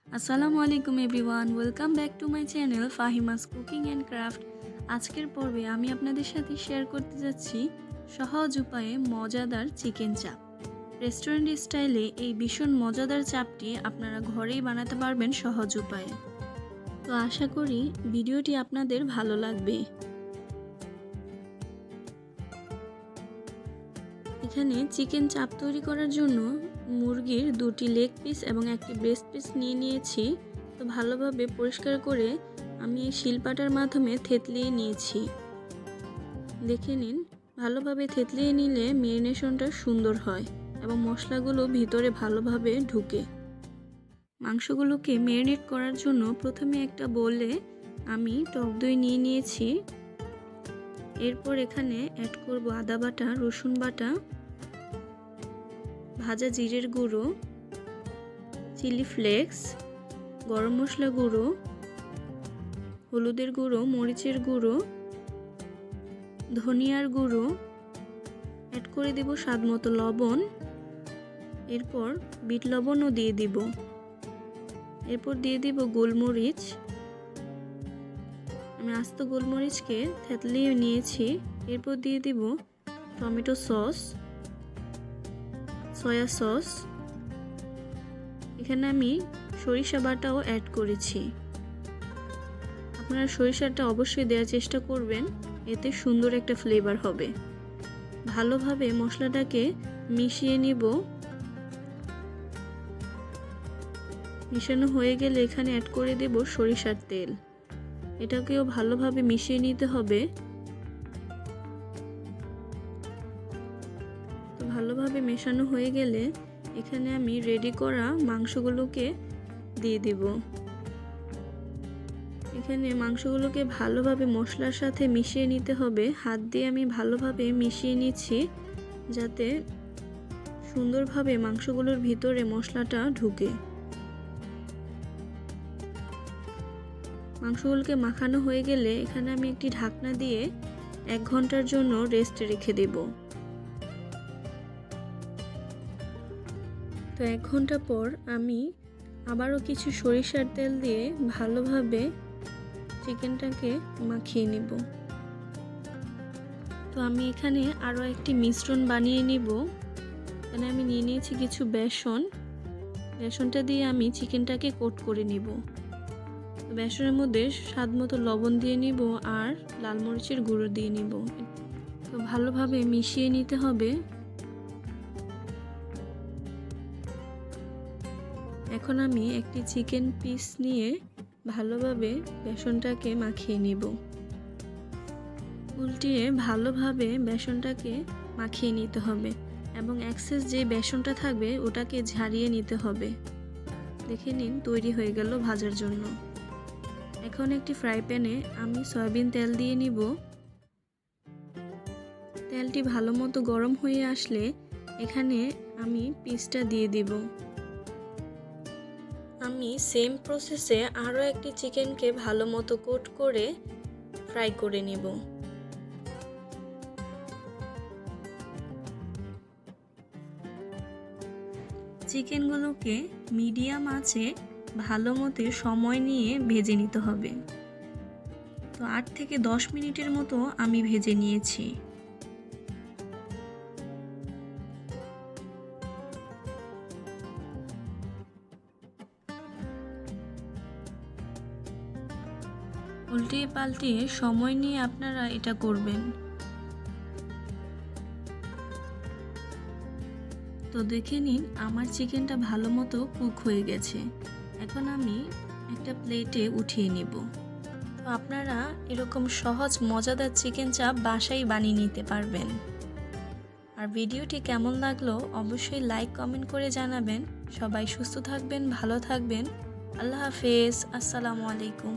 আসসালামু আলাইকুম everyone, welcome back to my channel Fahima's cooking and craft. আজকের পর্বে আমি আপনাদের সাথে শেয়ার করতে যাচ্ছি সহজ উপায়ে মজাদার চিকেন চাপ। রেস্টুরেন্ট স্টাইলে এই ভীষণ মজাদার চাপটি আপনারা ঘরেই বানাতে পারবেন সহজ উপায়ে। তো আশা করি ভিডিওটি আপনাদের ভালো লাগবে। এখানে চিকেন চাপ তৈরি করার জন্য মুরগির 2টি লেগ পিস এবং একটি ব্রেস্ট পিস নিয়েছি। তো ভালোভাবে পরিষ্কার করে আমি এই শিলপাটার মাধ্যমে থেতলিয়ে নিয়েছি। দেখে নিন, ভালোভাবে থেতলিয়ে নিলে ম্যারিনেশনটা সুন্দর হয় এবং মশলাগুলো ভিতরে ভালোভাবে ঢুকে। মাংসগুলোকে ম্যারিনেট করার জন্য প্রথমে একটা বোলে আমি টক দই নিয়েছি। এরপর এখানে অ্যাড করব আদা বাটা, রসুন বাটা, ভাজা জিরের গুঁড়ো, চিলি ফ্লেক্স, গরম মশলা গুঁড়ো, হলুদের গুঁড়ো, মরিচের গুঁড়ো, ধনিয়ার গুঁড়ো, অ্যাড করে দেব স্বাদ মতো লবণ। এরপর বিট লবণও দিয়ে দিব। এরপর দিয়ে দিব গোলমরিচ। আমি আস্ত গোলমরিচকে থেতলিয়ে নিয়েছি। এরপর দিয়ে দিব টমেটো সস, সয়া সস। এখানে আমি সরিষা বাটাও অ্যাড করেছি। আপনারা সরিষাটা অবশ্যই দেওয়ার চেষ্টা করবেন, এতে সুন্দর একটা ফ্লেভার হবে। ভালোভাবে মশলাটাকে মিশিয়ে নিব। মিশানো হয়ে গেলে এখানে অ্যাড করে দেব সরিষার তেল। এটাকেও ভালোভাবে মিশিয়ে নিতে হবে। তো ভালোভাবে মেশানো হয়ে গেলে এখানে আমি রেডি করা মাংসগুলোকে দিয়ে দিব। এখানে মাংসগুলোকে ভালোভাবে মশলার সাথে মিশিয়ে নিতে হবে। হাত দিয়ে আমি ভালোভাবে মিশিয়ে নিচ্ছি যাতে সুন্দরভাবে মাংসগুলোর ভিতরে মশলাটা ঢুকে। মাংসগুলোকে মাখানো হয়ে গেলে এখানে আমি একটি ঢাকনা দিয়ে 1 ঘন্টার জন্য রেস্টে রেখে দেব। তো 1 ঘন্টা পর আমি আবারও কিছু সরিষার তেল দিয়ে ভালোভাবে চিকেনটাকে মাখিয়ে নিব। তো আমি এখানে আরও একটি মিশ্রণ বানিয়ে নিব। এখানে আমি নিয়েছি কিছু বেসনটা দিয়ে আমি চিকেনটাকে কোট করে নিব। বেসনের মধ্যে স্বাদ মতো লবণ দিয়ে নিব আর লাল মরিচের গুঁড়ো দিয়ে নিব। তো ভালোভাবে মিশিয়ে নিতে হবে। এখন আমি একটি চিকেন পিস নিয়ে ভালোভাবে বেসনটাকে মাখিয়ে নিব। উল্টিয়ে ভালোভাবে বেসনটাকে মাখিয়ে নিতে হবে এবং এক্সেস যে বেসনটা থাকবে ওটাকে ঝারিয়ে নিতে হবে। দেখে নিন, তৈরি হয়ে গেল ভাজার জন্য। এখন একটি ফ্রাই প্যানে আমি সয়াবিন তেল দিয়ে নিব। তেলটি ভালো মতো গরম হয়ে আসলে এখানে আমি পিসটা দিয়ে দিব। আমি সেম প্রসেসে আরও একটি চিকেনকে ভালো মতো কোট করে ফ্রাই করে নিব। চিকেনগুলোকে মিডিয়াম আঁচে ভালো মতো সময় নিয়ে ভেজে নিতে হবে। তো 8 থেকে 10 মিনিটের মতো আমি ভেজে নিয়েছি। উল্টিয়ে পাল্টিয়ে সময় নিয়ে আপনারা এটা করবেন। তো দেখে নিন, আমার চিকেনটা ভালো মতো কুক হয়ে গেছে। এখন আমি একটা প্লেটে উঠিয়ে নেব। তো আপনারা এরকম সহজ মজাদার চিকেন চাপ বাসায় বানিয়ে নিতে পারবেন। আর ভিডিওটি কেমন লাগলো অবশ্যই লাইক কমেন্ট করে জানাবেন। সবাই সুস্থ থাকবেন, ভালো থাকবেন। আল্লাহ হাফেজ। আসসালামু আলাইকুম।